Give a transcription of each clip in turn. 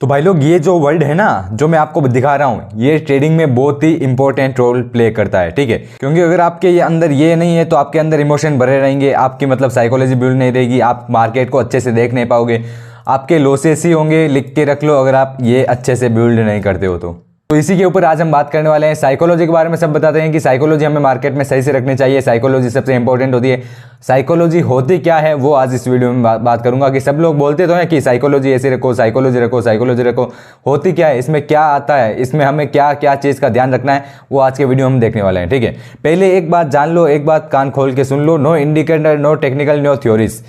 तो भाई लोग, ये जो वर्ड है ना जो मैं आपको दिखा रहा हूँ, ये ट्रेडिंग में बहुत ही इंपॉर्टेंट रोल प्ले करता है, ठीक है। क्योंकि अगर आपके ये अंदर ये नहीं है तो आपके अंदर इमोशन भरे रहेंगे, आपकी मतलब साइकोलॉजी बिल्ड नहीं रहेगी, आप मार्केट को अच्छे से देख नहीं पाओगे, आपके लॉसेस ही होंगे। लिख के रख लो, अगर आप ये अच्छे से बिल्ड नहीं करते हो तो इसी के ऊपर आज हम बात करने वाले हैं। साइकोलॉजी के बारे में सब बताते हैं कि साइकोलॉजी हमें मार्केट में सही से रखनी चाहिए, साइकोलॉजी सबसे इंपॉर्टेंट होती है। साइकोलॉजी होती क्या है वो आज इस वीडियो में बात करूंगा। कि सब लोग बोलते तो हैं कि साइकोलॉजी ऐसे रखो, साइकोलॉजी रखो, साइकोलॉजी रखो, होती क्या है, इसमें क्या आता है, इसमें हमें क्या क्या चीज़ का ध्यान रखना है, वो आज के वीडियो में हम देखने वाले हैं, ठीक है। पहले एक बात जान लो, एक बात कान खोल के सुन लो, no indicator, no technical, no theories.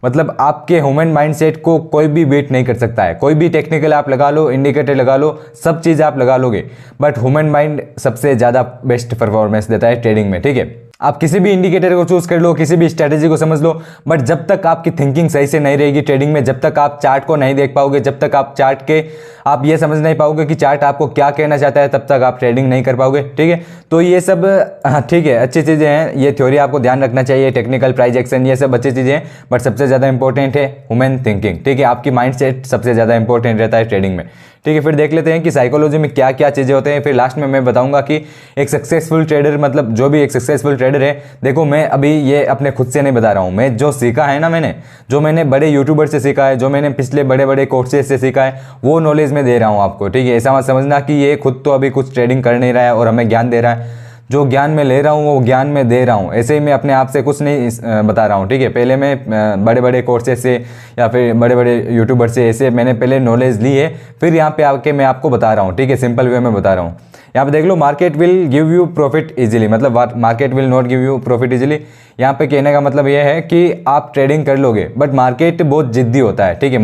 मतलब आपके ह्यूमन माइंडसेट को कोई भी बीट नहीं कर सकता है। कोई भी टेक्निकल आप लगा लो, इंडिकेटर लगा लो, सब चीज़ आप लगा लोगे, बट ह्यूमन माइंड सबसे ज़्यादा बेस्ट परफॉर्मेंस देता है ट्रेडिंग में, ठीक है। आप किसी भी इंडिकेटर को चूज कर लो, किसी भी स्ट्रेटेजी को समझ लो, बट जब तक आपकी थिंकिंग सही से नहीं रहेगी ट्रेडिंग में, जब तक आप चार्ट को नहीं देख पाओगे, जब तक आप चार्ट के आप ये समझ नहीं पाओगे कि चार्ट आपको क्या कहना चाहता है, तब तक आप ट्रेडिंग नहीं कर पाओगे, ठीक है। तो ये सब ठीक है, अच्छी चीज़ें हैं, ये थ्योरी आपको ध्यान रखना चाहिए, टेक्निकल प्राइस एक्शन, ये सब अच्छी चीज़ें हैं, बट सबसे ज़्यादा इंपॉर्टेंट है ह्यूमन थिंकिंग, ठीक है। आपकी माइंड सेट सबसे ज़्यादा इंपॉर्टेंट रहता है ट्रेडिंग में, ठीक है। फिर देख लेते हैं कि साइकोलॉजी में क्या क्या चीज़ें होते हैं। फिर लास्ट में मैं बताऊंगा कि एक सक्सेसफुल ट्रेडर, मतलब जो भी एक सक्सेसफुल ट्रेडर है, देखो मैं अभी ये अपने खुद से नहीं बता रहा हूँ, मैं जो सीखा है ना, जो मैंने बड़े यूट्यूबर से सीखा है, जो मैंने पिछले बड़े बड़े कोर्सेज से सीखा है, वो नॉलेज मैं दे रहा हूँ आपको, ठीक है। ऐसा मत समझना कि ये खुद तो अभी कुछ ट्रेडिंग कर नहीं रहा है और हमें ज्ञान दे रहा है। जो ज्ञान मैं ले रहा हूँ वो ज्ञान मैं दे रहा हूँ, ऐसे ही मैं अपने आप से कुछ नहीं बता रहा हूँ, ठीक है। पहले मैं बड़े बड़े कोर्सेज से या फिर बड़े बड़े यूट्यूबर से ऐसे मैंने पहले नॉलेज ली है, फिर यहाँ पे आके मैं आपको बता रहा हूँ, ठीक है। सिंपल वे में बता रहा हूँ। यहाँ पे देख लो, market will give you profit easily, मतलब market will not give you profit easily. यहाँ पे कहने का मतलब ये है कि आप ट्रेडिंग कर लोगे, बट मार्केट बहुत जिद्दी होता है, ठीक है।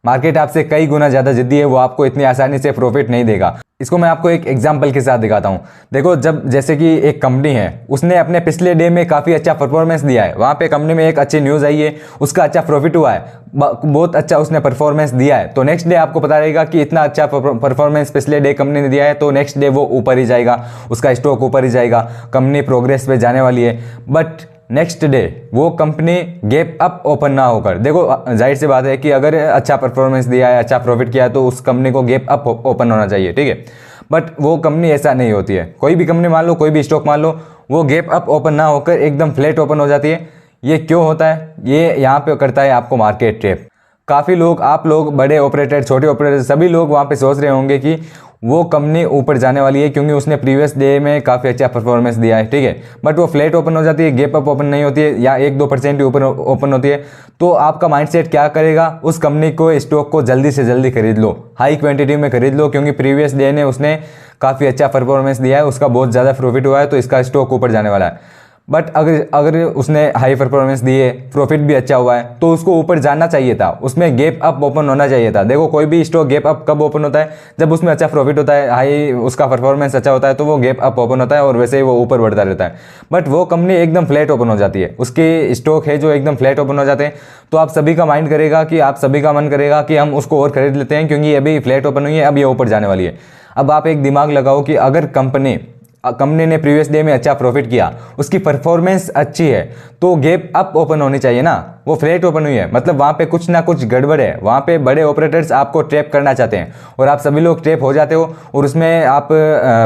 मार्केट आपसे कई गुना ज़्यादा जिद्दी है, वो आपको इतनी आसानी से प्रॉफिट नहीं देगा। इसको मैं आपको एक एग्जांपल के साथ दिखाता हूँ। देखो, जब जैसे कि एक कंपनी है, उसने अपने पिछले डे में काफ़ी अच्छा परफॉर्मेंस दिया है, वहाँ पे कंपनी में एक अच्छी न्यूज़ आई है, उसका अच्छा प्रॉफिट हुआ है, बहुत अच्छा उसने परफॉर्मेंस दिया है, तो नेक्स्ट डे आपको पता रहेगा कि इतना अच्छा परफॉर्मेंस पिछले डे कंपनी ने दिया है, तो नेक्स्ट डे वो ऊपर ही जाएगा, उसका स्टॉक ऊपर ही जाएगा, कंपनी प्रोग्रेस पे जाने वाली है। बट नेक्स्ट डे वो कंपनी गैप अप ओपन ना होकर, देखो जाहिर सी बात है कि अगर अच्छा परफॉर्मेंस दिया है, अच्छा प्रॉफिट किया है, तो उस कंपनी को गैप अप ओपन होना चाहिए, ठीक है। बट वो कंपनी ऐसा नहीं होती है। कोई भी कंपनी मान लो, कोई भी स्टॉक मान लो, वो गैप अप ओपन ना होकर एकदम फ्लैट ओपन हो जाती है। ये क्यों होता है? ये यहाँ पे करता है आपको मार्केट ट्रैप। काफ़ी लोग, आप लोग, बड़े ऑपरेटर, छोटे ऑपरेटर, सभी लोग वहाँ पे सोच रहे होंगे कि वो कंपनी ऊपर जाने वाली है क्योंकि उसने प्रीवियस डे में काफ़ी अच्छा परफॉर्मेंस दिया है, ठीक है। बट वो फ्लैट ओपन हो जाती है, गैप अप ओपन नहीं होती है, या 1-2% ही ऊपर ओपन होती है। तो आपका माइंडसेट क्या करेगा? उस कंपनी को, स्टॉक को जल्दी से जल्दी खरीद लो, हाई क्वांटिटी में खरीद लो, क्योंकि प्रीवियस डे ने उसने काफ़ी अच्छा परफॉर्मेंस दिया है, उसका बहुत ज़्यादा प्रॉफिट हुआ है, तो इसका स्टॉक ऊपर जाने वाला है। बट अगर उसने हाई परफॉर्मेंस दी है, प्रॉफिट भी अच्छा हुआ है, तो उसको ऊपर जाना चाहिए था, उसमें गैप अप ओपन होना चाहिए था। देखो, कोई भी स्टॉक गैप अप कब ओपन होता है? जब उसमें अच्छा प्रॉफिट होता है, हाई उसका परफॉर्मेंस अच्छा होता है, तो वो गैप अप ओपन होता है और वैसे ही वो ऊपर बढ़ता रहता है। बट वो कंपनी एकदम फ्लैट ओपन हो जाती है, उसके स्टॉक है जो एकदम फ्लैट ओपन हो जाते हैं, तो आप सभी का माइंड करेगा कि आप सभी का मन करेगा कि हम उसको और खरीद लेते हैं, क्योंकि अभी फ्लैट ओपन हुई है, अब ये ऊपर जाने वाली है। अब आप एक दिमाग लगाओ कि अगर कंपनी ने प्रीवियस डे में अच्छा प्रॉफिट किया, उसकी परफॉर्मेंस अच्छी है, तो गैप अप ओपन होनी चाहिए ना, वो फ्लैट ओपन हुई है, मतलब वहाँ पे कुछ ना कुछ गड़बड़ है। वहाँ पे बड़े ऑपरेटर्स आपको ट्रैप करना चाहते हैं और आप सभी लोग ट्रैप हो जाते हो, और उसमें आप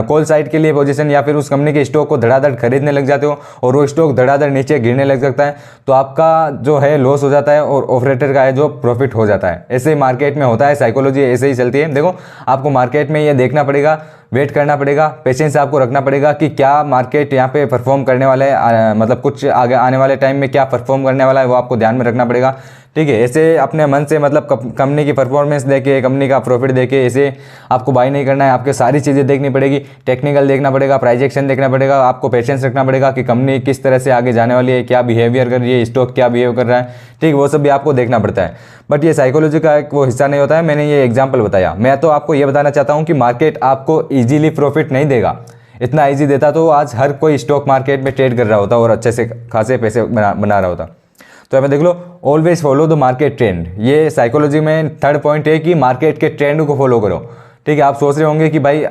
कॉल साइड के लिए पोजीशन या फिर उस कंपनी के स्टॉक को धड़ाधड़ खरीदने लग जाते हो, और वो स्टॉक धड़ाधड़ नीचे गिरने लग सकता है, तो आपका जो है लॉस हो जाता है और ऑपरेटर का है जो प्रॉफिट हो जाता है। ऐसे ही मार्केट में होता है, साइकोलॉजी ऐसे ही चलती है। देखो, आपको मार्केट में ये देखना पड़ेगा, वेट करना पड़ेगा, पेशेंस आपको रखना पड़ेगा कि क्या मार्केट यहाँ पे परफॉर्म करने वाला है, मतलब कुछ आगे आने वाले टाइम में क्या परफॉर्म करने वाला है, वो आपको ध्यान में रखना पड़ेगा, ठीक है। ऐसे अपने मन से, मतलब कंपनी की परफॉर्मेंस देके, कंपनी का प्रॉफिट देके ऐसे आपको बाई नहीं करना है। आपके सारी चीज़ें देखनी पड़ेगी, टेक्निकल देखना पड़ेगा, प्राइस एक्शन देखना पड़ेगा, आपको पेशेंस रखना पड़ेगा कि कंपनी किस तरह से आगे जाने वाली है, क्या बिहेवियर कर रही है, स्टॉक क्या बिहेव कर रहा है, ठीक, वो सब भी आपको देखना पड़ता है। बट ये साइकोलॉजी का एक वो हिस्सा नहीं होता है। मैंने ये एग्जाम्पल बताया, मैं तो आपको ये बताना चाहता हूँ कि मार्केट आपको ईजिली प्रॉफिट नहीं देगा। इतना ईजी देता तो आज हर कोई स्टॉक मार्केट में ट्रेड कर रहा होता और अच्छे से खासे पैसे बना रहा होता। तो हमें देख लो, always follow the market trend. ये साइकोलॉजी में थर्ड पॉइंट है कि मार्केट के ट्रेंड को फॉलो करो, ठीक है, आप सोच रहे होंगे कि भाई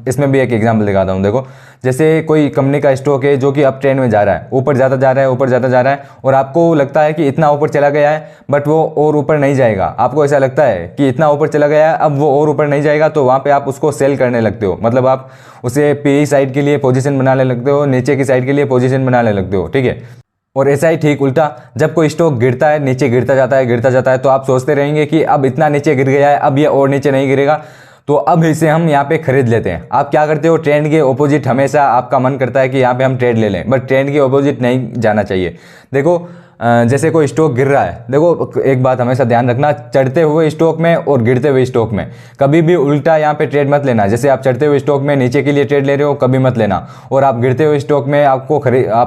इसमें भी एक एग्जांपल दिखाता हूँ। देखो जैसे कोई कंपनी का स्टॉक है जो कि अप ट्रेंड में जा रहा है, ऊपर जाता जा रहा है, ऊपर जाता जा रहा है, और आपको लगता है कि इतना ऊपर चला गया है बट वो और ऊपर नहीं जाएगा। आपको ऐसा लगता है कि इतना ऊपर चला गया है, अब वो और ऊपर नहीं जाएगा, तो वहाँ पे आप उसको सेल करने लगते हो। मतलब आप उसे पी साइड के लिए पोजीशन बनाने लगते हो, नीचे की साइड के लिए पोजीशन बनाने लगते हो। ठीक है, और ऐसा ही ठीक उल्टा, जब कोई स्टॉक गिरता है, नीचे गिरता जाता है, गिरता जाता है, तो आप सोचते रहेंगे कि अब इतना नीचे गिर गया है, अब ये और नीचे नहीं गिरेगा, तो अब इसे हम यहाँ पे खरीद लेते हैं। आप क्या करते हो, ट्रेंड के ऑपोजिट हमेशा आपका मन करता है कि यहाँ पे हम ट्रेड ले लें, बट ट्रेंड के ऑपोजिट नहीं जाना चाहिए। देखो जैसे कोई स्टॉक गिर रहा है, देखो एक बात हमेशा ध्यान रखना, चढ़ते हुए स्टॉक में और गिरते हुए स्टॉक में कभी भी उल्टा यहाँ पे ट्रेड मत लेना। जैसे आप चढ़ते हुए स्टॉक में नीचे के लिए ट्रेड ले रहे हो, कभी मत लेना, और आप गिरते हुए स्टॉक में आप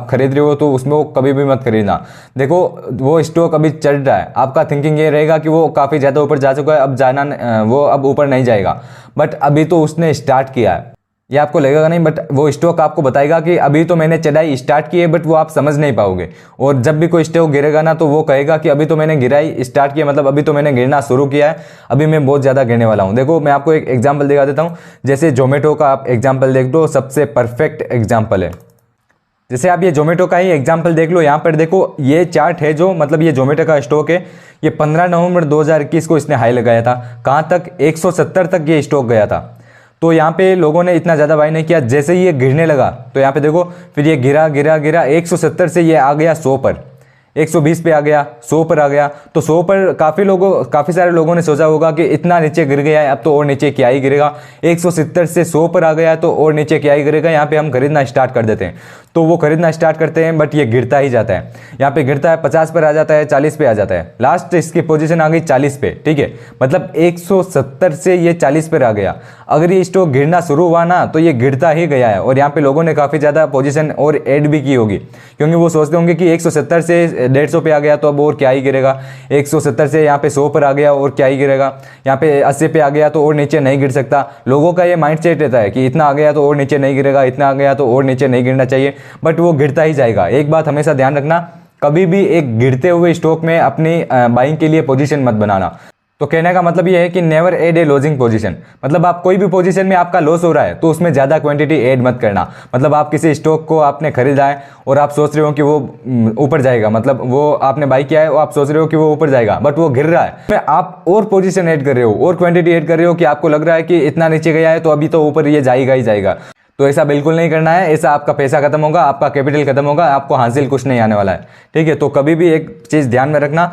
खरीद रहे हो तो उसमें वो कभी भी मत खरीदना। देखो वो स्टॉक अभी चढ़ रहा है, आपका थिंकिंग ये रहेगा कि वो काफ़ी ज़्यादा ऊपर जा चुका है, अब जाना वो अब ऊपर नहीं जाएगा, बट अभी तो उसने स्टार्ट किया है। ये आपको लगेगा नहीं, बट वो स्टॉक आपको बताएगा कि अभी तो मैंने चढ़ाई स्टार्ट की है, बट वो आप समझ नहीं पाओगे। और जब भी कोई स्टॉक गिरेगा ना, तो वो कहेगा कि अभी तो मैंने गिराई स्टार्ट किया, मतलब अभी तो मैंने गिरना शुरू किया है, अभी मैं बहुत ज़्यादा गिरने वाला हूँ। देखो मैं आपको एक एग्जाम्पल दिखा देता हूँ। जैसे जोमेटो का आप एग्जाम्पल देख लो, सबसे परफेक्ट एग्जाम्पल है। जैसे आप ये जोमेटो का ही एग्जाम्पल देख लो, यहाँ पर देखो ये चार्ट है जो, मतलब ये जोमेटो का स्टॉक है, ये 15 नवंबर 2021 को इसने हाई लगाया था। कहाँ तक, 170 तक ये स्टॉक गया था। तो यहाँ पे लोगों ने इतना ज़्यादा बाय नहीं किया। जैसे ही ये गिरने लगा तो यहाँ पे देखो फिर ये गिरा गिरा गिरा 170 से ये आ गया 100 पर, 120 पे आ गया, 100 पर आ गया। तो 100 पर काफ़ी सारे लोगों ने सोचा होगा कि इतना नीचे गिर गया है, अब तो और नीचे क्या ही गिरेगा। 170 से 100 पर आ गया है तो और नीचे क्या ही गिरेगा, यहाँ पे हम खरीदना स्टार्ट कर देते हैं। तो वो खरीदना स्टार्ट करते हैं, बट ये गिरता ही जाता है। यहाँ पे गिरता है, 50 पर आ जाता है, 40 पे आ जाता है, लास्ट इसकी पोजीशन आ गई 40 पे। ठीक है, मतलब 170 से ये 40 पर आ गया। अगर ये स्टॉक गिरना शुरू हुआ ना, तो ये गिरता ही गया है। और यहाँ पे लोगों ने काफ़ी ज़्यादा पोजीशन और ऐड भी की होगी, क्योंकि वो सोचते होंगे कि 170 से 150 पे आ गया तो अब और क्या ही गिरेगा, 170 से यहाँ पे 100 पर आ गया और क्या ही गिरेगा, यहाँ पे 80 पे आ गया तो और नीचे नहीं गिर सकता। लोगों का ये माइंड सेट रहता है कि इतना आ गया तो और नीचे नहीं गिरेगा, इतना आ गया तो और नीचे नहीं गिरना चाहिए, बट वो गिरता ही जाएगा। एक बात हमेशा ध्यान रखना, कभी भी एक गिरते हुए स्टॉक में अपनी बाइंग के लिए पोजीशन मत बनाना। तो कहने का मतलब ये है कि never add a lodging position, मतलब आप कोई भी पोजीशन में आपका लॉस हो रहा है तो उसमें ज़्यादा क्वांटिटी ऐड मत करना। मतलब आप किसी स्टॉक को आपने खरीदा है और आप सोच रहे हो कि वो ऊपर जाएगा, मतलब वो आपने बाई किया है और आप सोच रहे हो कि वो ऊपर जाएगा, बट वो गिर रहा है, तो आप और पोजीशन ऐड कर रहे हो और क्वांटिटी ऐड कर रहे हो कि आपको लग रहा है कि इतना नीचे गया है तो अभी तो ऊपर ये जाएगा ही जाएगा। तो ऐसा बिल्कुल नहीं करना है, ऐसा आपका पैसा खत्म होगा, आपका कैपिटल खत्म होगा, आपको हासिल कुछ नहीं आने वाला है। ठीक है, तो कभी भी एक चीज़ ध्यान में रखना,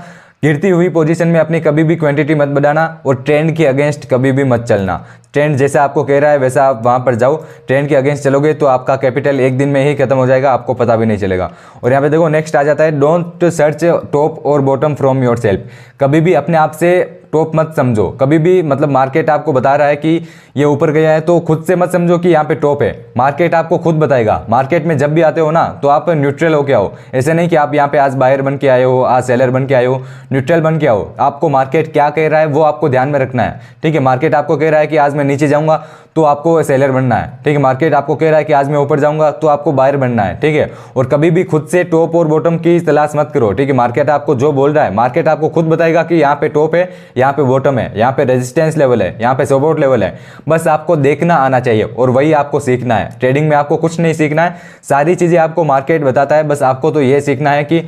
गिरती हुई पोजीशन में अपनी कभी भी क्वांटिटी मत बढ़ाना और ट्रेंड के अगेंस्ट कभी भी मत चलना। ट्रेंड जैसा आपको कह रहा है वैसा आप वहां पर जाओ, ट्रेंड के अगेंस्ट चलोगे तो आपका कैपिटल एक दिन में ही खत्म हो जाएगा, आपको पता भी नहीं चलेगा। और यहाँ पे देखो नेक्स्ट आ जाता है, डोंट सर्च टॉप और बॉटम फ्रॉम योर सेल्फ। कभी भी अपने आप से टॉप मत समझो, कभी भी, मतलब मार्केट आपको बता रहा है कि ये ऊपर गया है तो खुद से मत समझो कि यहाँ पे टॉप है। मार्केट आपको खुद बताएगा। मार्केट में जब भी आते हो ना तो आप न्यूट्रल होके आओ, ऐसे नहीं कि आप यहाँ पे आज बायर बन के आए हो, आज सेलर बन के आए हो, न्यूट्रल बन के आओ। आपको मार्केट क्या कह रहा है वो आपको ध्यान में रखना है। ठीक है, मार्केट आपको कह रहा है कि आज मैं नीचे जाऊंगा तो आपको सेलर बनना है। ठीक है, मार्केट आपको कह रहा है कि आज मैं ऊपर जाऊंगा तो आपको बायर बनना है। ठीक है, और कभी भी खुद से टॉप और बॉटम की तलाश मत करो। ठीक है, मार्केट आपको जो बोल रहा है, मार्केट आपको खुद बताएगा कि यहाँ पे टॉप है, यहाँ पे बॉटम है, यहाँ पे रेजिस्टेंस लेवल है, यहाँ पे सपोर्ट लेवल है। बस आपको देखना आना चाहिए और वही आपको सीखना है। ट्रेडिंग में आपको कुछ नहीं सीखना है, सारी चीजें आपको मार्केट बताता है। बस आपको तो ये सीखना है कि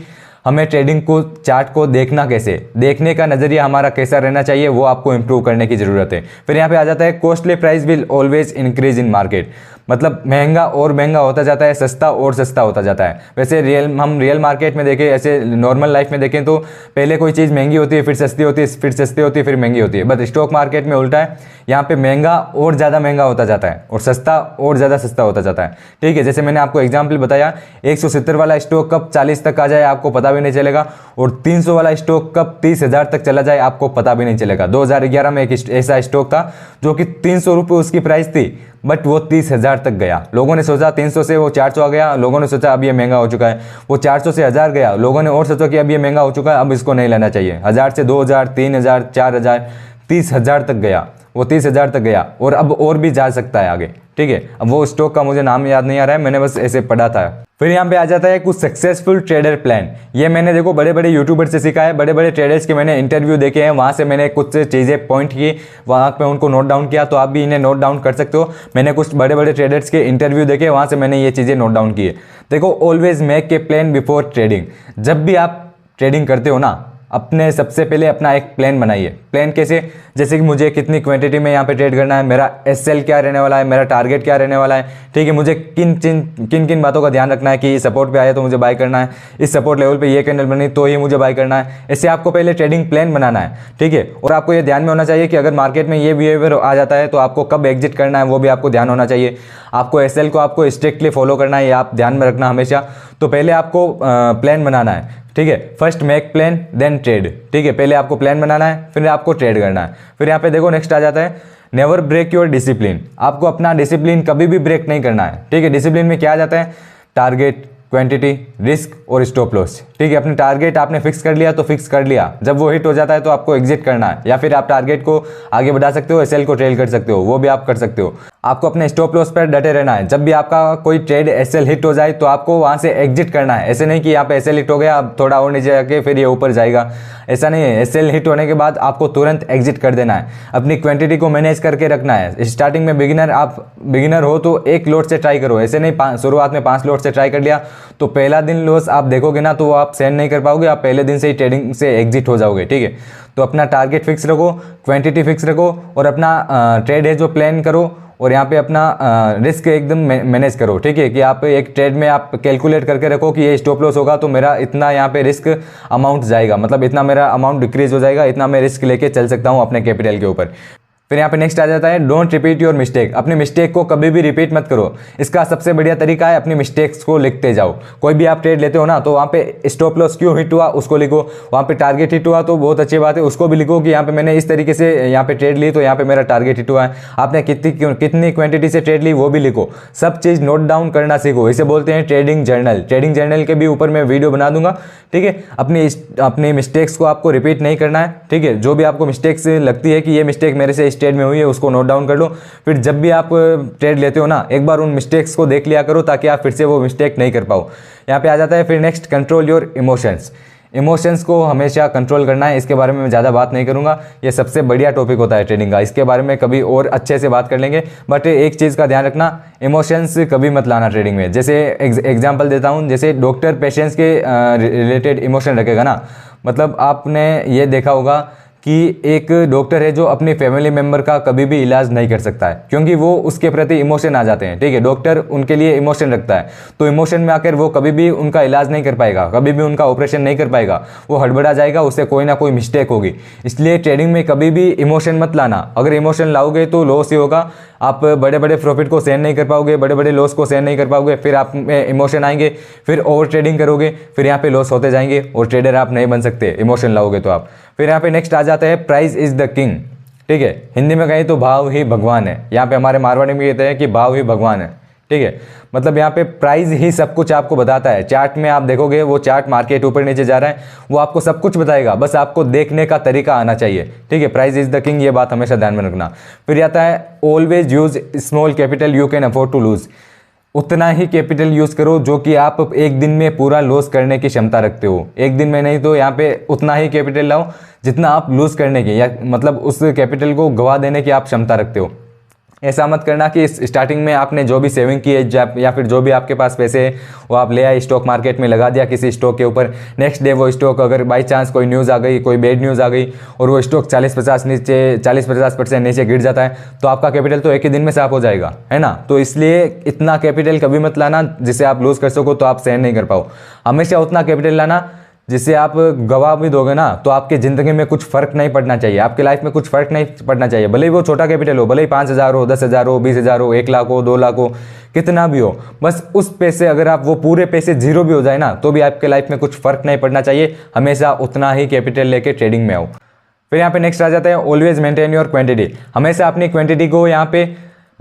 हमें ट्रेडिंग को, चार्ट को देखना कैसे, देखने का नजरिया हमारा कैसा रहना चाहिए, वो आपको इंप्रूव करने की जरूरत है। फिर यहाँ पे आ जाता है, costly price will always increase in market. मतलब महंगा और महंगा होता जाता है, सस्ता और सस्ता होता जाता है। वैसे हम रियल मार्केट में देखें, ऐसे नॉर्मल लाइफ में देखें तो पहले कोई चीज़ महंगी होती है, फिर सस्ती होती है, फिर सस्ती होती है, फिर महंगी होती है। बट स्टॉक मार्केट में उल्टा है, यहाँ पे महंगा और ज़्यादा महंगा होता जाता है और सस्ता और ज़्यादा सस्ता होता जाता है। ठीक है, जैसे मैंने आपको एग्जाम्पल बताया, 170 वाला स्टॉक कब 40 तक आ जाए आपको पता भी नहीं चलेगा, और 300 वाला स्टॉक कब 30,000 तक चला जाए आपको पता भी नहीं चलेगा। 2011 में एक ऐसा स्टॉक था जो कि 300 रुपये उसकी प्राइस थी, बट वो 30,000 तक गया। लोगों ने सोचा 300 से वो 400 आ गया, लोगों ने सोचा अब ये महंगा हो चुका है। वो 400 से 1000 गया, लोगों ने और सोचा कि अब ये महंगा हो चुका है, अब इसको नहीं लेना चाहिए। 1000 से 2000, 3000, 4000, 30,000 तक गया। वो 30,000 तक गया और अब और भी जा सकता है आगे। ठीक है। अब वो स्टॉक का मुझे नाम याद नहीं आ रहा है, मैंने बस ऐसे पढ़ा था। फिर यहाँ पे आ जाता है कुछ सक्सेसफुल ट्रेडर प्लान। ये मैंने देखो बड़े बड़े यूट्यूबर से सीखा है, बड़े बड़े ट्रेडर्स के मैंने इंटरव्यू देखे हैं, वहाँ से मैंने कुछ चीज़ें पॉइंट की, वहाँ पे उनको नोट डाउन किया। तो आप भी इन्हें नोट डाउन कर सकते हो। मैंने कुछ बड़े बड़े ट्रेडर्स के इंटरव्यू देखे, वहाँ से मैंने ये चीज़ें नोट डाउन किए। देखो, always make a plan before trading. जब भी आप ट्रेडिंग करते हो ना, अपने सबसे पहले अपना एक प्लान बनाइए। प्लान कैसे? जैसे कि मुझे कितनी क्वांटिटी में यहाँ पे ट्रेड करना है, मेरा एसएल क्या रहने वाला है, मेरा टारगेट क्या रहने वाला है, ठीक है। मुझे किन किन बातों का ध्यान रखना है कि सपोर्ट पे आया तो मुझे बाय करना है, इस सपोर्ट लेवल पे ये कैंडल बनी तो ही मुझे बाय करना है। ऐसे आपको पहले ट्रेडिंग प्लान बनाना है, ठीक है। और आपको ये ध्यान में होना चाहिए कि अगर मार्केट में ये बिहेवियर आ जाता है तो आपको कब एग्जिट करना है, वो भी आपको ध्यान होना चाहिए। आपको एसएल को आपको स्ट्रिक्टली फॉलो करना है, ये आप ध्यान में रखना हमेशा। तो पहले आपको प्लान बनाना है, ठीक है। First make plan then trade, ठीक है। पहले आपको प्लान बनाना है, फिर आपको ट्रेड करना है। फिर यहाँ पे देखो नेक्स्ट आ जाता है नेवर ब्रेक योर डिसिप्लिन। आपको अपना डिसिप्लिन कभी भी ब्रेक नहीं करना है, ठीक है। डिसिप्लिन में क्या आ जाता है? टारगेट, क्वांटिटी, रिस्क और स्टॉप लॉस, ठीक है। अपने टारगेट आपने फिक्स कर लिया तो फिक्स कर लिया, जब वो हिट हो जाता है तो आपको एग्जिट करना है, या फिर आप टारगेट को आगे बढ़ा सकते हो, एसएल को ट्रेल कर सकते हो, वो भी आप कर सकते हो। आपको अपने स्टॉप लॉस पर डटे रहना है। जब भी आपका कोई ट्रेड एसएल हिट हो जाए तो आपको वहां से एग्जिट करना है। ऐसे नहीं कि यहाँ पे एसएल हिट हो गया, अब थोड़ा और नीचे जाके फिर ये ऊपर जाएगा, ऐसा नहीं है। एसएल हिट होने के बाद आपको तुरंत एग्जिट कर देना है। अपनी क्वांटिटी को मैनेज करके रखना है। स्टार्टिंग में बिगिनर हो तो एक लोट से ट्राई करो, ऐसे नहीं शुरुआत में 5 लोट से ट्राई कर लिया तो पहला दिन लॉस आप देखोगे ना तो वो आप सहन नहीं कर पाओगे, आप पहले दिन से ही ट्रेडिंग से एग्जिट हो जाओगे, ठीक है। तो अपना टारगेट फिक्स रखो, क्वांटिटी फिक्स रखो और अपना ट्रेड है जो प्लान करो, और यहाँ पे अपना रिस्क एकदम मैनेज करो, ठीक है। कि आप एक ट्रेड में आप कैलकुलेट करके रखो कि ये स्टॉप लॉस होगा तो मेरा इतना यहाँ पे रिस्क अमाउंट जाएगा, मतलब इतना मेरा अमाउंट डिक्रीज हो जाएगा, इतना मैं रिस्क लेके चल सकता हूँ अपने कैपिटल के ऊपर। फिर यहाँ पे नेक्स्ट आ जाता है डोंट रिपीट योर मिस्टेक। अपनी मिस्टेक को कभी भी रिपीट मत करो। इसका सबसे बढ़िया तरीका है अपनी मिस्टेक्स को लिखते जाओ। कोई भी आप ट्रेड लेते हो ना तो वहाँ पे स्टॉप लॉस क्यों हिट हुआ उसको लिखो, वहाँ पे टारगेट हिट हुआ तो बहुत अच्छी बात है उसको भी लिखो कि यहाँ पे मैंने इस तरीके से यहाँ पे ट्रेड ली तो यहाँ पे मेरा टारगेट हिट हुआ है। आपने कितनी क्वांटिटी से ट्रेड ली वो भी लिखो। सब चीज़ नोट डाउन करना सीखो। इसे बोलते हैं ट्रेडिंग जर्नल। ट्रेडिंग जर्नल के भी ऊपर मैं वीडियो बना दूंगा, ठीक है। अपनी मिस्टेक्स को आपको रिपीट नहीं करना है, ठीक है। जो भी आपको मिस्टेक्स लगती है कि ये मिस्टेक मेरे से इस ट्रेड में हुई है उसको नोट डाउन कर लो। फिर जब भी आप ट्रेड लेते हो ना एक बार उन मिस्टेक्स को देख लिया करो ताकि आप फिर से वो मिस्टेक नहीं कर पाओ। यहाँ पे आ जाता है फिर next control your emotions. Emotions को हमेशा कंट्रोल करना है। इसके बारे में मैं ज़्यादा बात नहीं करूंगा, ये सबसे बढ़िया टॉपिक होता है ट्रेडिंग का। इसके बारे में कभी और अच्छे से बात कर लेंगे, बट एक चीज़ का ध्यान रखना, इमोशंस कभी मत लाना ट्रेडिंग में। जैसे एग्जांपल देता हूँ, जैसे डॉक्टर पेशेंट्स के रिलेटेड इमोशन रखेगा ना, मतलब आपने ये देखा होगा कि एक डॉक्टर है जो अपनी फैमिली मेंबर का कभी भी इलाज नहीं कर सकता है क्योंकि वो उसके प्रति इमोशन आ जाते हैं, ठीक है। डॉक्टर उनके लिए इमोशन रखता है तो इमोशन में आकर वो कभी भी उनका इलाज नहीं कर पाएगा, कभी भी उनका ऑपरेशन नहीं कर पाएगा, वो हड़बड़ा जाएगा, उससे कोई ना कोई मिस्टेक होगी। इसलिए ट्रेडिंग में कभी भी इमोशन मत लाना। अगर इमोशन लाओगे तो लॉस ही होगा। आप बड़े बड़े प्रॉफिट को सहन नहीं कर पाओगे, बड़े बड़े लॉस को सहन नहीं कर पाओगे, फिर आप में इमोशन आएंगे, फिर ओवर ट्रेडिंग करोगे, फिर यहाँ पे लॉस होते जाएंगे और ट्रेडर आप नहीं बन सकते इमोशन लाओगे तो आप। फिर यहाँ पे नेक्स्ट आ जाता है प्राइस इज द किंग, ठीक है। हिंदी में कहें तो भाव ही भगवान है। यहाँ पे हमारे मारवाड़ी में कहते हैं कि भाव ही भगवान है, ठीक है। मतलब यहाँ पे प्राइस ही सब कुछ आपको बताता है। चार्ट में आप देखोगे वो चार्ट मार्केट ऊपर नीचे जा रहा है, वो आपको सब कुछ बताएगा, बस आपको देखने का तरीका आना चाहिए, ठीक है। प्राइस इज द किंग, ये बात हमेशा ध्यान में रखना। फिर आता है always use small capital you can afford to lose. उतना ही कैपिटल यूज करो जो कि आप एक दिन में पूरा लॉस करने की क्षमता रखते हो। एक दिन में नहीं तो यहाँ पे उतना ही कैपिटल लाओ जितना आप लूज करने की, या मतलब उस कैपिटल को गवा देने की आप क्षमता रखते हो। ऐसा मत करना कि स्टार्टिंग में आपने जो भी सेविंग की है या फिर जो भी आपके पास पैसे है वो आप ले आए स्टॉक मार्केट में लगा दिया किसी स्टॉक के ऊपर। नेक्स्ट डे वो स्टॉक अगर बाई चांस कोई न्यूज़ आ गई, कोई बैड न्यूज़ आ गई और वो स्टॉक 40-50% नीचे गिर जाता है तो आपका कैपिटल तो एक ही दिन में साफ हो जाएगा, है ना। तो इसलिए इतना कैपिटल कभी मत लाना जिसे आप लूज़ कर सको तो आप सहन नहीं कर पाओ। हमेशा उतना कैपिटल लाना जिससे आप गवा भी दोगे ना तो आपकी ज़िंदगी में कुछ फ़र्क नहीं पड़ना चाहिए, आपके लाइफ में कुछ फ़र्क नहीं पड़ना चाहिए। भले ही वो छोटा कैपिटल हो, भले ही 5,000 हो, 10,000 हो, 20,000 हो, 1 लाख हो, 2 लाख हो, कितना भी हो, बस उस पैसे अगर आप वो पूरे पैसे जीरो भी हो जाए ना तो भी आपके लाइफ में कुछ फ़र्क नहीं पड़ना चाहिए। हमेशा उतना ही कैपिटल लेके ट्रेडिंग में आओ। फिर यहाँ पे नेक्स्ट आ जाता है ऑलवेज मेंटेन योर क्वांटिटी। हमेशा अपनी क्वांटिटी को यहाँ पे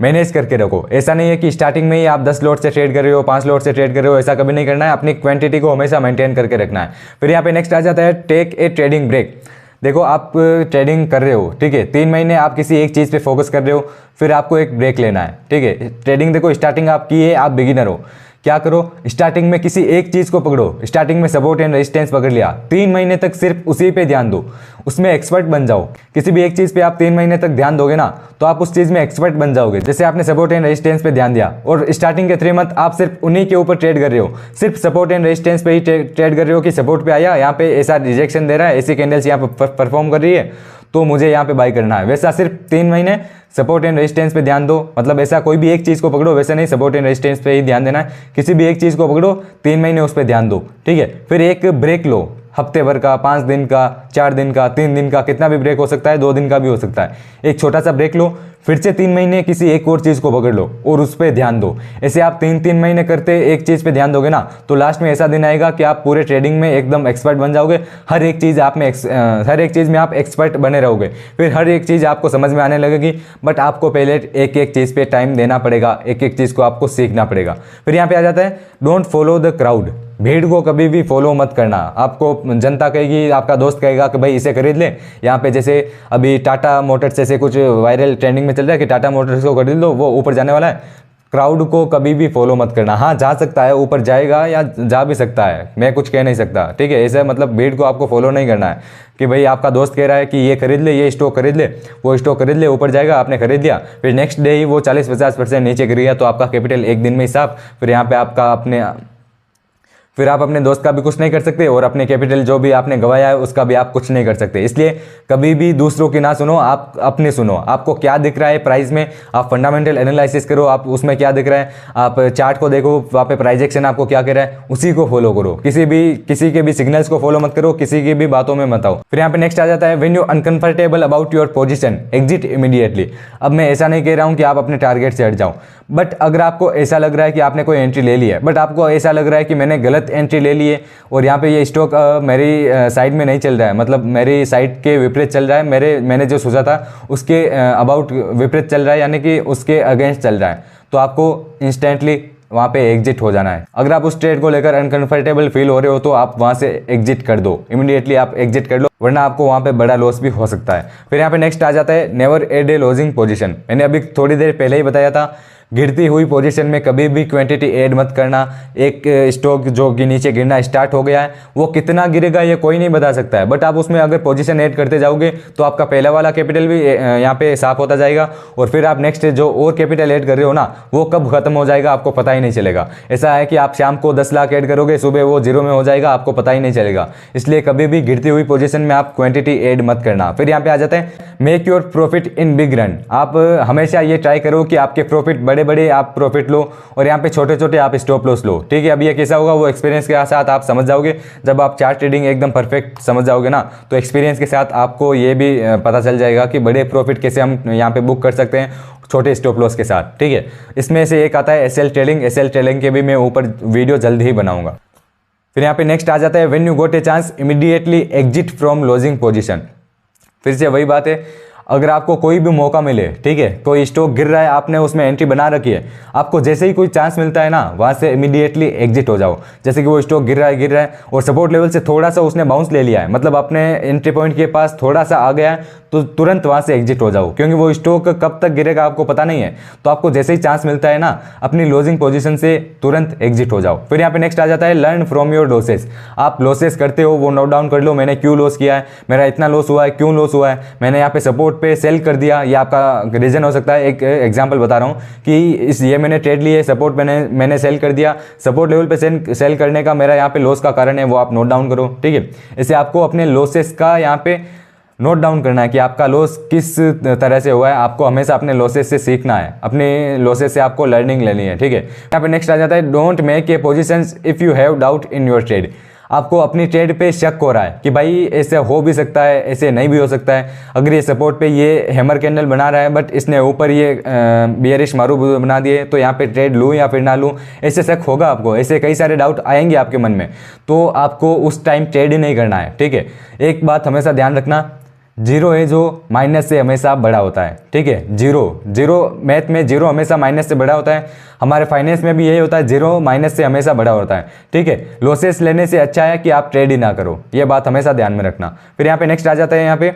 मैनेज करके रखो। ऐसा नहीं है कि स्टार्टिंग में ही आप 10 लॉट से ट्रेड कर रहे हो, 5 लॉट से ट्रेड कर रहे हो, ऐसा कभी नहीं करना है। अपनी क्वांटिटी को हमेशा मेंटेन करके रखना है। फिर यहाँ पे नेक्स्ट आ जाता है टेक ए ट्रेडिंग ब्रेक। देखो आप ट्रेडिंग कर रहे हो, ठीक है, 3 महीने आप किसी एक चीज़ पे फोकस कर रहे हो, फिर आपको एक ब्रेक लेना है, ठीक है। ट्रेडिंग देखो स्टार्टिंग आपकी है, आप बिगिनर हो, क्या करो, स्टार्टिंग में किसी एक चीज़ को पकड़ो, स्टार्टिंग में सपोर्ट एंड रेजिस्टेंस पकड़ लिया, 3 महीने तक सिर्फ उसी पे ध्यान दो, उसमें एक्सपर्ट बन जाओ। किसी भी एक चीज़ पे आप 3 महीने तक ध्यान दोगे ना तो आप उस चीज़ में एक्सपर्ट बन जाओगे। जैसे आपने सपोर्ट एंड रेजिस्टेंस पे ध्यान दिया और स्टार्टिंग के 3 मंथ आप सिर्फ उन्हीं के ऊपर ट्रेड कर रहे हो, सिर्फ सपोर्ट एंड रेजिस्टेंस पे ही ट्रेड कर रहे हो कि सपोर्ट पे आया, यहाँ पे ऐसा रिजेक्शन दे रहा है, ऐसी कैंडल्स यहाँ पे परफॉर्म कर रही है तो मुझे यहाँ पे बाई करना है। वैसा सिर्फ 3 महीने सपोर्ट एंड रेजिस्टेंस पे ध्यान दो, मतलब ऐसा कोई भी एक चीज़ को पकड़ो, वैसे नहीं, सपोर्ट एंड रेजिस्टेंस पे ही ध्यान देना है। किसी भी एक चीज़ को पकड़ो, 3 महीने उस पर ध्यान दो, ठीक है। फिर एक ब्रेक लो, हफ्ते भर का, 5 दिन का, 4 दिन का, 3 दिन का, कितना भी ब्रेक हो सकता है, 2 दिन का भी हो सकता है। एक छोटा सा ब्रेक लो, फिर से 3 महीने किसी एक और चीज़ को पकड़ लो और उस पर ध्यान दो। ऐसे आप 3-3 महीने करते एक चीज़ पे ध्यान दोगे ना तो लास्ट में ऐसा दिन आएगा कि आप पूरे ट्रेडिंग में एकदम एक्सपर्ट बन जाओगे। हर एक चीज़ में आप एक्सपर्ट बने रहोगे, फिर हर एक चीज़ आपको समझ में आने लगेगी। बट आपको पहले एक एक चीज़ पे टाइम देना पड़ेगा, एक एक चीज़ को आपको सीखना पड़ेगा। फिर यहाँ पे आ जाता है डोंट फॉलो द क्राउड, भीड़ को कभी भी फॉलो मत करना। आपको जनता कहेगी, आपका दोस्त कहेगा कि भाई इसे खरीद ले, यहाँ पे जैसे अभी टाटा मोटर्स जैसे कुछ वायरल ट्रेंडिंग में चल रहा है कि टाटा मोटर्स को खरीद लो, वो ऊपर जाने वाला है। क्राउड को कभी भी फॉलो मत करना। हाँ, जा सकता है, ऊपर जाएगा या जा भी सकता है, मैं कुछ कह नहीं सकता, ठीक है। ऐसे मतलब भीड़ को आपको फॉलो नहीं करना है कि भाई आपका दोस्त कह रहा है कि ये खरीद ले, ये स्टॉक खरीद ले, वो स्टॉक खरीद ले, ऊपर जाएगा, आपने खरीद लिया, फिर नेक्स्ट डे ही वो 40-50% नीचे गिर गया तो आपका कैपिटल एक दिन में ही साफ। फिर यहाँ पे फिर आप अपने दोस्त का भी कुछ नहीं कर सकते और अपने कैपिटल जो भी आपने गंवाया है उसका भी आप कुछ नहीं कर सकते। इसलिए कभी भी दूसरों की ना सुनो, आप अपनी सुनो। आपको क्या दिख रहा है प्राइस में, आप फंडामेंटल एनालिसिस करो, आप उसमें क्या दिख रहा है, आप चार्ट को देखो, वहाँ पे प्राइस एक्शन आपको क्या कह रहा है, उसी को फॉलो करो। किसी के भी सिग्नल्स को फॉलो मत करो, किसी की भी बातों में मत आओ। फिर यहाँ पे नेक्स्ट आ जाता है when you uncomfortable about your position exit immediately. अब मैं ऐसा नहीं कह रहा हूँ कि आप अपने टारगेट से हट जाओ, बट अगर आपको ऐसा लग रहा है कि आपने कोई एंट्री ले ली है, बट आपको ऐसा लग रहा है कि मैंने गलत एंट्री ले ली है और यहाँ पे ये स्टॉक मेरी साइड में नहीं चल रहा है, मतलब मेरी साइड के विपरीत चल रहा है, मैंने जो सोचा था उसके अबाउट विपरीत चल रहा है, यानी कि उसके अगेंस्ट चल रहा है, तो आपको इंस्टेंटली वहाँ पे एग्जिट हो जाना है। अगर आप उस ट्रेड को लेकर अनकंफर्टेबल फील हो रहे हो तो आप वहाँ से एग्जिट कर दो, इमीडिएटली आप एग्जिट कर लो, वरना आपको वहाँ पे बड़ा लॉस भी हो सकता है। फिर यहाँ पे नेक्स्ट आ जाता है नेवर एड ए लॉजिंग पोजीशन। मैंने अभी थोड़ी देर पहले ही बताया था, गिरती हुई पोजीशन में कभी भी क्वांटिटी ऐड मत करना। एक स्टॉक जो कि नीचे गिरना स्टार्ट हो गया है, वो कितना गिरेगा ये कोई नहीं बता सकता है, बट आप उसमें अगर पोजीशन ऐड करते जाओगे तो आपका पहला वाला कैपिटल भी यहाँ पे साफ होता जाएगा और फिर आप नेक्स्ट जो और कैपिटल ऐड कर रहे हो ना वो कब खत्म हो जाएगा आपको पता ही नहीं चलेगा। ऐसा है कि आप शाम को 10 लाख ऐड करोगे, सुबह वो 0 में हो जाएगा, आपको पता ही नहीं चलेगा। इसलिए कभी भी गिरती हुई पोजीशन में आप क्वांटिटी ऐड मत करना। फिर यहाँ पे आ जाता है make your profit in big run. आप हमेशा ये ट्राई करो कि आपके प्रॉफिट बड़े बड़े आप प्रॉफिट लो और यहाँ पे छोटे छोटे आप स्टॉप लॉस लो, ठीक है। अब ये कैसा होगा वो एक्सपीरियंस के साथ आप समझ जाओगे। जब आप चार्ट ट्रेडिंग एकदम परफेक्ट समझ जाओगे ना तो एक्सपीरियंस के साथ आपको ये भी पता चल जाएगा कि बड़े प्रॉफिट कैसे हम यहाँ पे बुक कर सकते हैं छोटे स्टॉप लॉस के साथ, ठीक है। इसमें से एक आता है एसएल ट्रेडिंग के भी मैं ऊपर वीडियो जल्द ही बनाऊंगा। फिर यहाँ पे नेक्स्ट आ जाता है when you got a chance immediately exit from lodging position. फिर से वही बात है, अगर आपको कोई भी मौका मिले, ठीक है, कोई स्टॉक गिर रहा है, आपने उसमें एंट्री बना रखी है, आपको जैसे ही कोई चांस मिलता है ना वहाँ से इमीडिएटली एग्जिट हो जाओ। जैसे कि वो स्टॉक गिर रहा है और सपोर्ट लेवल से थोड़ा सा उसने बाउंस ले लिया है, मतलब अपने एंट्री पॉइंट के पास थोड़ा सा आ गया है, तो तुरंत वहाँ से एग्जिट हो जाओ, क्योंकि वो स्टॉक कब तक गिरेगा आपको पता नहीं है। तो आपको जैसे ही चांस मिलता है ना अपनी लॉजिंग पोजीशन से तुरंत एग्जिट हो जाओ। फिर यहाँ पे नेक्स्ट आ जाता है लर्न फ्रॉम योर लॉसेस। आप लॉसेस करते हो वो नोट डाउन कर लो, मैंने क्यों लॉस किया है, मेरा इतना लॉस हुआ है, क्यों लॉस हुआ है, मैंने यहाँ पे सपोर्ट पे सेल कर दिया, ये आपका रीजन हो सकता है। एक एग्जांपल बता रहा हूँ कि ये मैंने ट्रेड लिए, सपोर्ट मैंने सेल कर दिया, सपोर्ट लेवल पे सेल करने का मेरा यहाँ पे लॉस का कारण है, वो आप नोट डाउन करो, ठीक है। इससे आपको अपने लॉसेस का यहाँ पे नोट डाउन करना है कि आपका लॉस किस तरह से हुआ है। आपको हमेशा अपने लॉसेस से सीखना है, अपने लॉसेस से आपको लर्निंग लेनी है, ठीक है। यहाँ पे नेक्स्ट आ जाता है don't make a positions if you have doubt in your trade. आपको अपनी ट्रेड पे शक हो रहा है कि भाई ऐसे हो भी सकता है, ऐसे नहीं भी हो सकता है। अगर ये सपोर्ट पे ये हैमर कैंडल बना रहा है बट इसने ऊपर ये बियरिश मारू बना दिए, तो यहाँ पे ट्रेड लूँ या फिर ना लूँ, ऐसे शक होगा आपको, ऐसे कई सारे डाउट आएंगे आपके मन में। तो आपको उस टाइम ट्रेड ही नहीं करना है, ठीक है। एक बात हमेशा ध्यान रखना, जीरो है जो माइनस से हमेशा बड़ा होता है, ठीक है। जीरो जीरो मैथ में जीरो हमेशा माइनस से बड़ा होता है, हमारे फाइनेंस में भी यही होता है, जीरो माइनस से हमेशा बड़ा होता है, ठीक है। लॉसेस लेने से अच्छा है कि आप ट्रेड ही ना करो, ये बात हमेशा ध्यान में रखना। फिर यहाँ पे नेक्स्ट आ जाता है, यहाँ पे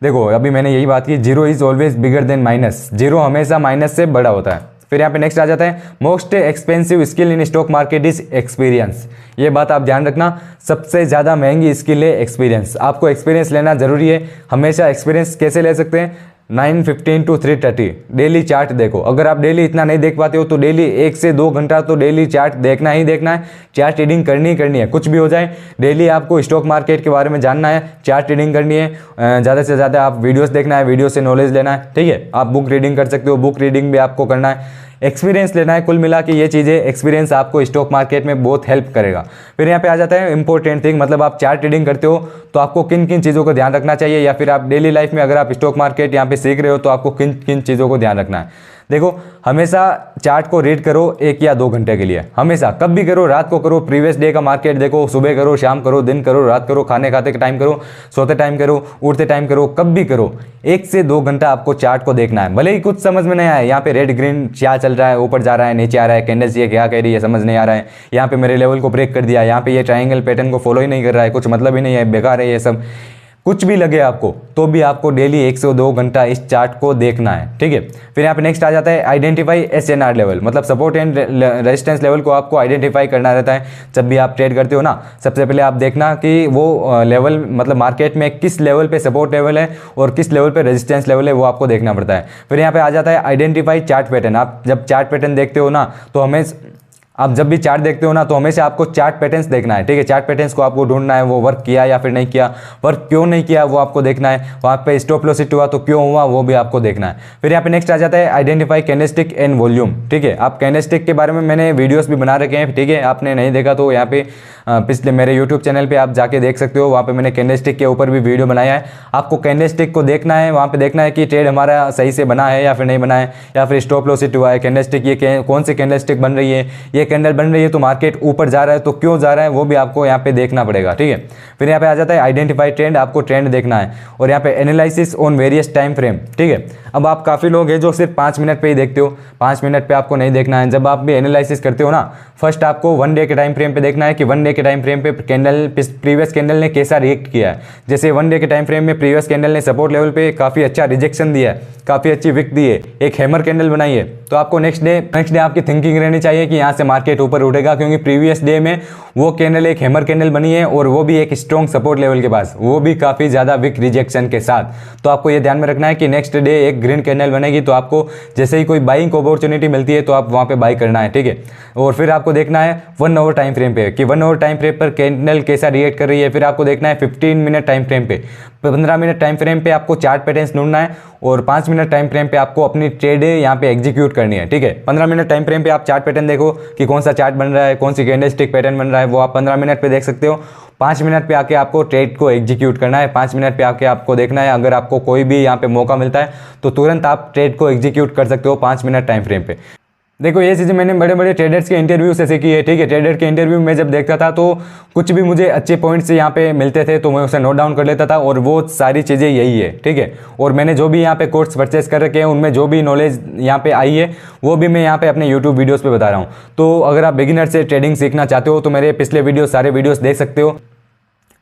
देखो अभी मैंने यही बात की, zero is always bigger than minus, zero हमेशा माइनस से बड़ा होता है। फिर यहाँ पे नेक्स्ट आ जाता है, most expensive skill in stock market is experience. ये बात आप ध्यान रखना, सबसे ज़्यादा महंगी स्किल है एक्सपीरियंस। आपको एक्सपीरियंस लेना जरूरी है हमेशा। एक्सपीरियंस कैसे ले सकते हैं, 9:15 to 3:30 डेली चार्ट देखो। अगर आप डेली इतना नहीं देख पाते हो तो डेली 1 से 2 घंटा तो डेली चार्ट देखना ही देखना है, चार्ट ट्रेडिंग करनी ही करनी है, कुछ भी हो जाए डेली आपको स्टॉक मार्केट के बारे में जानना है, चार्ट ट्रेडिंग करनी है। ज़्यादा से ज़्यादा आप वीडियोस देखना है, वीडियो से नॉलेज लेना है, ठीक है। आप बुक रीडिंग कर सकते हो, बुक रीडिंग भी आपको करना है, एक्सपीरियंस लेना है। कुल मिला के ये चीज़ें, एक्सपीरियंस आपको स्टॉक मार्केट में बहुत हेल्प करेगा। फिर यहाँ पे आ जाता है इंपॉर्टेंट थिंग, मतलब आप चार्ट ट्रेडिंग करते हो तो आपको किन किन चीज़ों को ध्यान रखना चाहिए, या फिर आप डेली लाइफ में अगर आप स्टॉक मार्केट यहाँ पे सीख रहे हो तो आपको किन किन चीज़ों को ध्यान रखना है। देखो हमेशा चार्ट को रीड करो 1 या 2 घंटे के लिए, हमेशा, कब भी करो, रात को करो, प्रीवियस डे का मार्केट देखो, सुबह करो, शाम करो, दिन करो, रात करो, खाने खाते के टाइम करो, सोते टाइम करो, उठते टाइम करो, कब भी करो, 1 से 2 घंटा आपको चार्ट को देखना है। भले ही कुछ समझ में नहीं आए, यहाँ पे रेड ग्रीन क्या चल रहा है, ऊपर जा रहा है, नीचे आ रहा है, कैंडल्स ये क्या कह रही है समझ नहीं आ रहा है, यहाँ पे मेरे लेवल को ब्रेक कर दिया, यहाँ पे ये ट्रायंगल पैटर्न को फॉलो ही नहीं कर रहा है, कुछ मतलब ही नहीं है, बेकार है ये सब, कुछ भी लगे आपको तो भी आपको डेली 1 से 2 घंटा इस चार्ट को देखना है, ठीक है। फिर यहाँ पे नेक्स्ट आ जाता है आइडेंटिफाई SNR लेवल, मतलब सपोर्ट एंड रेजिस्टेंस लेवल को आपको आइडेंटिफाई करना रहता है। जब भी आप ट्रेड करते हो ना, सबसे पहले आप देखना कि वो लेवल, मतलब मार्केट में किस लेवल पे सपोर्ट लेवल है और किस लेवल पे रेजिस्टेंस लेवल है, वो आपको देखना पड़ता है। फिर यहाँ पे आ जाता है आइडेंटिफाई चार्ट पैटर्न। आप जब चार्ट पैटर्न देखते हो ना तो आप जब भी चार्ट देखते हो ना तो हमेशा आपको चार्ट पैटर्न्स देखना है, ठीक है। चार्ट पैटर्न्स को आपको ढूंढना है, वो वर्क किया या फिर नहीं किया, वर्क क्यों नहीं किया वो आपको देखना है, वहाँ पे स्टॉप लॉस हिट हुआ तो क्यों हुआ वो भी आपको देखना है। फिर यहाँ पे नेक्स्ट आ जाता है आइडेंटिफाई कैंडलस्टिक एंड वॉल्यूम, ठीक है। आप कैंडलस्टिक के बारे में मैंने वीडियोस भी बना रखे हैं, ठीक है। आपने नहीं देखा तो यहाँ पे पिछले मेरे यूट्यूब चैनल पे आप जाके देख सकते हो, वहाँ पे मैंने कैंडलस्टिक के ऊपर भी वीडियो बनाया है। आपको कैंडलस्टिक को देखना है, वहाँ पे देखना है कि ट्रेड हमारा सही से बना है या फिर नहीं बना है, या फिर स्टॉप लॉस हिट हुआ है। कैंडलस्टिक ये कौन सी कैंडलस्टिक बन रही है, ये कैंडल बन रही है तो मार्केट ऊपर जा रहा है तो क्यों जा रहा है, वो भी आपको यहाँ पे देखना पड़ेगा, ठीक है। फिर यहाँ पे आ जाता है आइडेंटिफाई ट्रेंड, आपको ट्रेंड देखना है। और यहाँ पे analysis on various time frame, ठीक है। अब आप काफ़ी लोग हैं जो सिर्फ 5 मिनट पे ही देखते हो, 5 मिनट पे आपको नहीं देखना है। जब आप भी एनालिसिस करते हो ना, फर्स्ट आपको 1 डे के टाइम फ्रेम पे देखना है कि 1 डे के टाइम फ्रेम पे कैंडल, प्रीवियस कैंडल ने कैसा रिएक्ट किया है। जैसे 1 डे के टाइम फ्रेम में प्रीवियस कैंडल ने सपोर्ट लेवल पे काफ़ी अच्छा रिजेक्शन दिया है, काफ़ी अच्छी विक दी है, एक हैमर कैंडल बनाई है, तो आपको नेक्स्ट डे आपकी थिंकिंग रहनी चाहिए कि यहाँ से मार्केट ऊपर उठेगा, क्योंकि प्रीवियस डे में वो कैंडल एक हैमर कैंडल बनी है और वो भी एक स्ट्रॉन्ग सपोर्ट लेवल के पास, वो भी काफ़ी ज़्यादा विक रिजेक्शन के साथ। तो आपको ये ध्यान में रखना है कि नेक्स्ट डे एक ग्रीन कैंडल बनेगी तो आपको जैसे ही कोई बाइंग अपॉर्चुनिटी मिलती है तो आप वहाँ पे बाई करना है, ठीक है। और फिर आपको देखना है 1 आवर टाइम फ्रेम पे कि 1 आवर टाइम फ्रेम पर कैंडल कैसा रिएक्ट कर रही है। फिर आपको देखना है 15 मिनट टाइम फ्रेम पे, 15 मिनट टाइम फ्रेम पे आपको चार्ट पैटर्न्स ढूंढना है और 5 मिनट टाइम फ्रेम पे आपको अपनी ट्रेड यहाँ पे एग्जीक्यूट करनी है, ठीक है। 15 मिनट टाइम फ्रेम पे आप चार्ट पैटर्न देखो कि कौन सा चार्ट बन रहा है, कौन सी कैंडलस्टिक पैटर्न बन रहा है, वो आप 15 मिनट पे देख सकते हो। 5 मिनट पे आके आपको ट्रेड को एग्जीक्यूट करना है। 5 मिनट पे आके आपको देखना है, अगर आपको कोई भी यहाँ पे मौका मिलता है तो तुरंत आप ट्रेड को एग्जीक्यूट कर सकते हो 5 मिनट टाइम फ्रेम पे। देखो ये चीज़ें मैंने बड़े बड़े ट्रेडर्स के इंटरव्यू से सीखी है, ठीक है। ट्रेडर के इंटरव्यू में जब देखता था तो कुछ भी मुझे अच्छे पॉइंट्स यहाँ पे मिलते थे तो मैं उसे नोट डाउन कर लेता था, और वो सारी चीज़ें यही है, ठीक है। और मैंने जो भी यहाँ पे कोर्स परचेस कर रखे हैं उनमें जो भी नॉलेज यहाँ पे आई है वो भी मैं यहाँ पे अपने यूट्यूब वीडियोज़ पे बता रहा हूँ। तो अगर आप बिगिनर से ट्रेडिंग सीखना चाहते हो तो मेरे पिछले वीडियो, सारे वीडियोज़ देख सकते हो।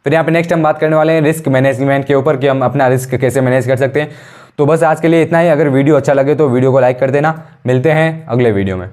फिर यहाँ पे नेक्स्ट हम बात करने वाले हैं रिस्क मैनेजमेंट के ऊपर कि हम अपना रिस्क कैसे मैनेज कर सकते हैं। तो बस आज के लिए इतना ही। अगर वीडियो अच्छा लगे तो वीडियो को लाइक कर देना। मिलते हैं अगले वीडियो में।